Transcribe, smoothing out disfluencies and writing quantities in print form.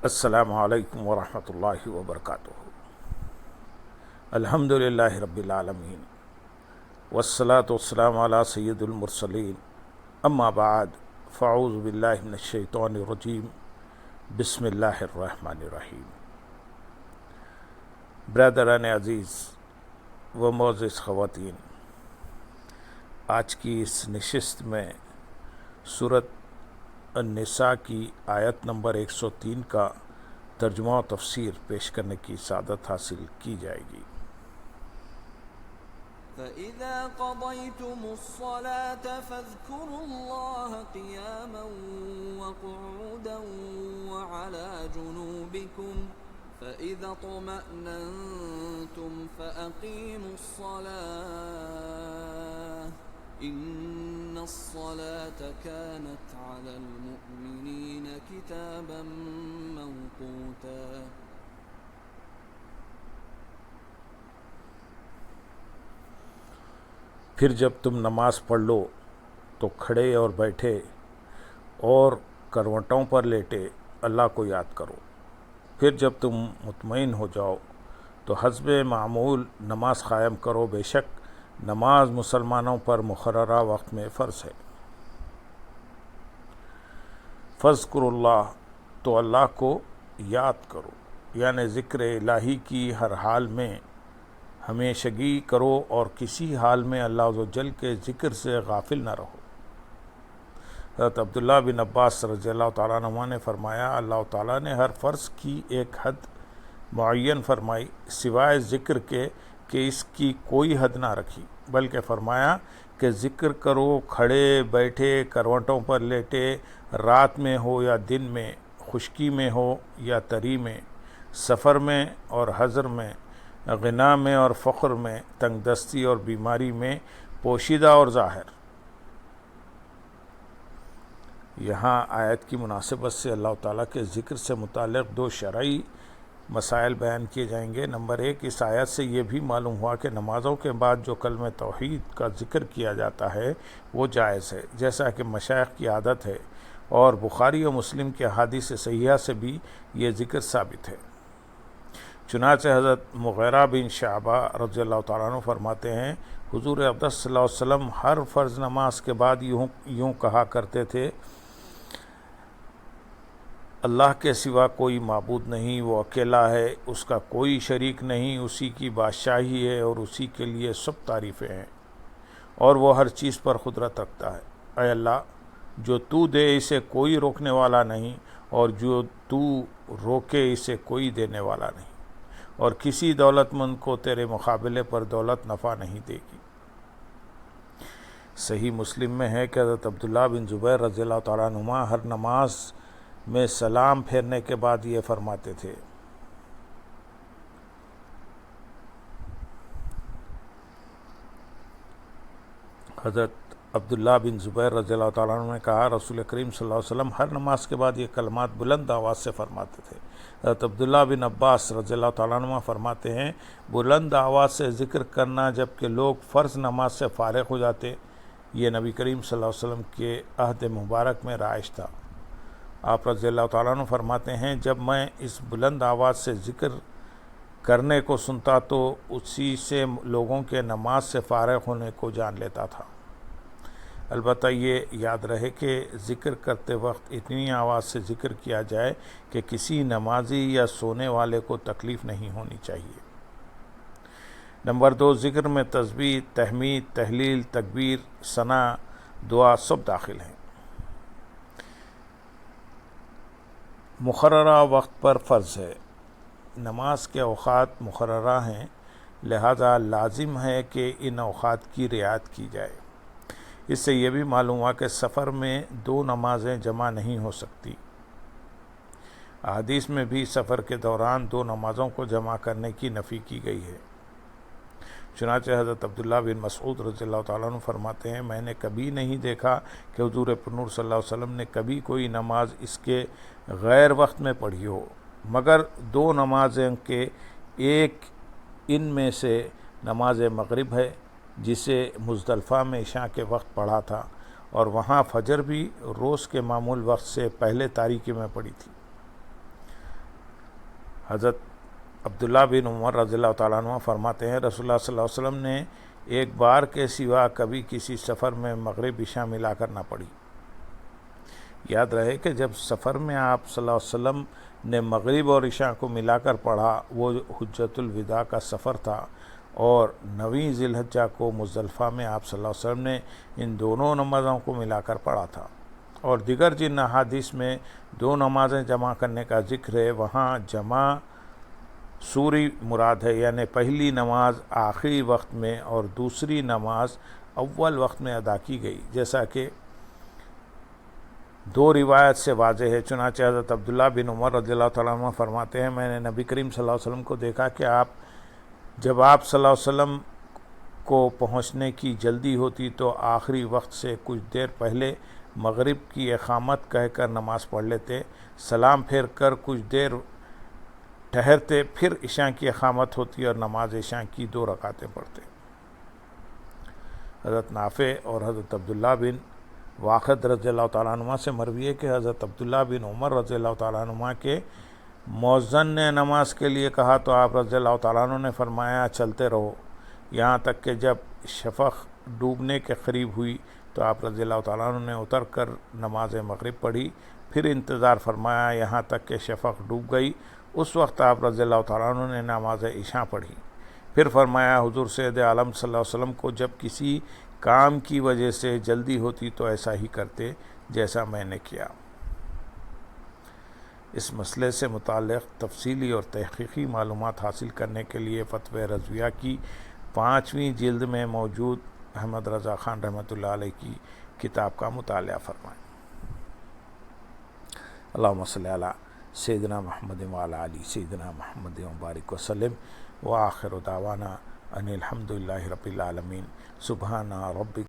السلام علیکم ورحمۃ اللہ وبرکاتہ۔ الحمد للہ رب العالمین والصلاة والسلام علی سید المرسلین، اما بعد فاعوذ باللہ من الشیطان الرجیم، بسم اللہ الرحمن الرحیم۔ برادران عزیز و معزز خواتین، آج کی اس نشست میں سورۃ النساء کی آیت نمبر 103 کا ترجمہ و تفسیر پیش کرنے کی سعادت حاصل کی جائے گی۔ فَإِذَا قَضَيْتُمُ الصَّلَاةَ فَاذْكُرُوا اللَّهَ قِيَامًا وَقُعُودًا وَعَلَى جُنُوبِكُمْ فَإِذَا اطْمَأْنَنْتُمْ فَأَقِيمُوا الصَّلَاةَ إِنَّ الصَّلَاةَ كَانَتْ عَلَى الْمُؤْمِنِينَ كِتَابًا مَوْقُوتًا۔ پھر جب تم نماز پڑھ لو تو کھڑے اور بیٹھے اور کروٹوں پر لیٹے اللہ کو یاد کرو۔ پھر جب تم مطمئن ہو جاؤ تو حسب معمول نماز قائم کرو، بے شک نماز مسلمانوں پر مقررہ وقت میں فرض ہے۔ فاذکروا اللہ، تو اللہ کو یاد کرو، یعنی ذکر الہی کی ہر حال میں ہمیشگی کرو اور کسی حال میں اللہ عز و جل کے ذکر سے غافل نہ رہو۔ حضرت عبداللہ بن عباس رضی اللہ تعالیٰ عنہ نے فرمایا، اللہ تعالیٰ نے ہر فرض کی ایک حد معین فرمائی سوائے ذکر کے کہ اس کی کوئی حد نہ رکھی، بلکہ فرمایا کہ ذکر کرو کھڑے بیٹھے، کروٹوں پر لیٹے، رات میں ہو یا دن میں، خشکی میں ہو یا تری میں، سفر میں اور حضر میں، غنا میں اور فقر میں، تنگ دستی اور بیماری میں، پوشیدہ اور ظاہر۔ یہاں آیت کی مناسبت سے اللہ تعالیٰ کے ذکر سے متعلق دو شرعی مسائل بیان کیے جائیں گے۔ نمبر ایک، اس آیت سے یہ بھی معلوم ہوا کہ نمازوں کے بعد جو کلمہ توحید کا ذکر کیا جاتا ہے وہ جائز ہے، جیسا کہ مشائخ کی عادت ہے، اور بخاری و مسلم کے احادیث صحیحہ سے بھی یہ ذکر ثابت ہے۔ چنانچہ حضرت مغیرہ بن شعبہ رضی اللہ تعالیٰ عنہ فرماتے ہیں، حضور اقدس صلی اللہ علیہ وسلم ہر فرض نماز کے بعد یوں کہا کرتے تھے، اللہ کے سوا کوئی معبود نہیں، وہ اکیلا ہے، اس کا کوئی شریک نہیں، اسی کی بادشاہی ہے اور اسی کے لیے سب تعریفیں ہیں، اور وہ ہر چیز پر قدرت رکھتا ہے۔ اے اللہ، جو تو دے اسے کوئی روکنے والا نہیں، اور جو تو روکے اسے کوئی دینے والا نہیں، اور کسی دولت مند کو تیرے مقابلے پر دولت نفع نہیں دے گی۔ صحیح مسلم میں ہے کہ حضرت عبداللہ بن زبیر رضی اللہ تعالیٰ عنہما ہر نماز میں سلام پھیرنے کے بعد یہ فرماتے تھے۔ حضرت عبداللہ بن زبیر رضی اللہ تعالیٰ عنہ نے کہا، رسول کریم صلی اللہ علیہ وسلم ہر نماز کے بعد یہ کلمات بلند آواز سے فرماتے تھے۔ حضرت عبداللہ بن عباس رضی اللہ تعالیٰ عنہ فرماتے ہیں، بلند آواز سے ذکر کرنا جب کہ لوگ فرض نماز سے فارغ ہو جاتے، یہ نبی کریم صلی اللہ علیہ وسلم کے عہد مبارک میں رائج تھا۔ آپ رضی اللہ تعالیٰ عنہ فرماتے ہیں، جب میں اس بلند آواز سے ذکر کرنے کو سنتا تو اسی سے لوگوں کے نماز سے فارغ ہونے کو جان لیتا تھا۔ البتہ یہ یاد رہے کہ ذکر کرتے وقت اتنی آواز سے ذکر کیا جائے کہ کسی نمازی یا سونے والے کو تکلیف نہیں ہونی چاہیے۔ نمبر دو، ذکر میں تسبیح، تحمید، تحلیل، تکبیر، ثنا، دعا سب داخل ہیں۔ مقررہ وقت پر فرض ہے۔ نماز کے اوقات مقررہ ہیں، لہذا لازم ہے کہ ان اوقات کی رعایت کی جائے۔ اس سے یہ بھی معلوم ہوا کہ سفر میں دو نمازیں جمع نہیں ہو سکتی۔ احادیث میں بھی سفر کے دوران دو نمازوں کو جمع کرنے کی نفی کی گئی ہے۔ چنانچہ حضرت عبداللہ بن مسعود رضی اللہ تعالیٰ عنہ فرماتے ہیں، میں نے کبھی نہیں دیکھا کہ حضور پرنور صلی اللہ علیہ وسلم نے کبھی کوئی نماز اس کے غیر وقت میں پڑھی ہو، مگر دو نمازیں کے ایک ان میں سے نماز مغرب ہے، جسے مزدلفہ میں عشاء کے وقت پڑھا تھا، اور وہاں فجر بھی روز کے معمول وقت سے پہلے تاریکی میں پڑھی تھی۔ حضرت عبداللہ بن عمر رضی اللہ تعالیٰ عنہ فرماتے ہیں رسول اللہ صلی اللہ علیہ وسلم نے ایک بار کے سوا کبھی کسی سفر میں مغرب عشاء ملا کر نہ پڑھی۔ یاد رہے کہ جب سفر میں آپ صلی اللہ علیہ وسلم نے مغرب اور عشاء کو ملا کر پڑھا وہ حجۃ الوداع کا سفر تھا، اور 9 ذی الحجہ کو مزدلفہ میں آپ صلی اللہ علیہ وسلم نے ان دونوں نمازوں کو ملا کر پڑھا تھا۔ اور دیگر جن احادیث میں 2 نمازیں جمع کرنے کا ذکر ہے وہاں جمع سوری مراد ہے، یعنی پہلی نماز آخری وقت میں اور دوسری نماز اول وقت میں ادا کی گئی، جیسا کہ 2 روایت سے واضح ہے۔ چنانچہ حضرت عبداللہ بن عمر رضی اللہ تعالیٰ عنہ فرماتے ہیں میں نے نبی کریم صلی اللہ علیہ وسلم کو دیکھا کہ جب آپ صلی اللہ علیہ وسلم کو پہنچنے کی جلدی ہوتی تو آخری وقت سے کچھ دیر پہلے مغرب کی اقامت کہہ کر نماز پڑھ لیتے، سلام پھیر کر کچھ دیر ٹھہرتے، پھر عشاء کی اقامت ہوتی اور نماز عشاء کی 2 رکعتیں پڑھتے۔ حضرت نافع اور حضرت عبداللہ بن واقد رضی اللہ تعالیٰ عنہ سے مروی ہے کہ حضرت عبداللہ بن عمر رضی اللہ تعالیٰ عنہ کے مؤذن نے نماز کے لیے کہا تو آپ رضی اللہ تعالیٰ عنہ نے فرمایا چلتے رہو، یہاں تک کہ جب شفق ڈوبنے کے قریب ہوئی تو آپ رضی اللہ تعالیٰ عنہ نے اتر کر نماز مغرب پڑھی، پھر انتظار فرمایا یہاں تک کہ شفق ڈوب گئی، اس وقت آپ رضی اللہ تعالیٰ عنہ نے نماز عشاء پڑھی، پھر فرمایا حضور سید عالم صلی اللہ علیہ وسلم کو جب کسی کام کی وجہ سے جلدی ہوتی تو ایسا ہی کرتے جیسا میں نے کیا۔ اس مسئلے سے متعلق تفصیلی اور تحقیقی معلومات حاصل کرنے کے لیے فتوی رضویہ کی 5ویں جلد میں موجود احمد رضا خان رحمۃ اللہ علیہ کی کتاب کا مطالعہ فرمائیں۔ اللہم صلی علی سیدنا محمد وعلی آل سیدنا محمد وبارک وسلم وآخر دعوانا ان الحمد للہ رب العالمین۔ سبحان ربک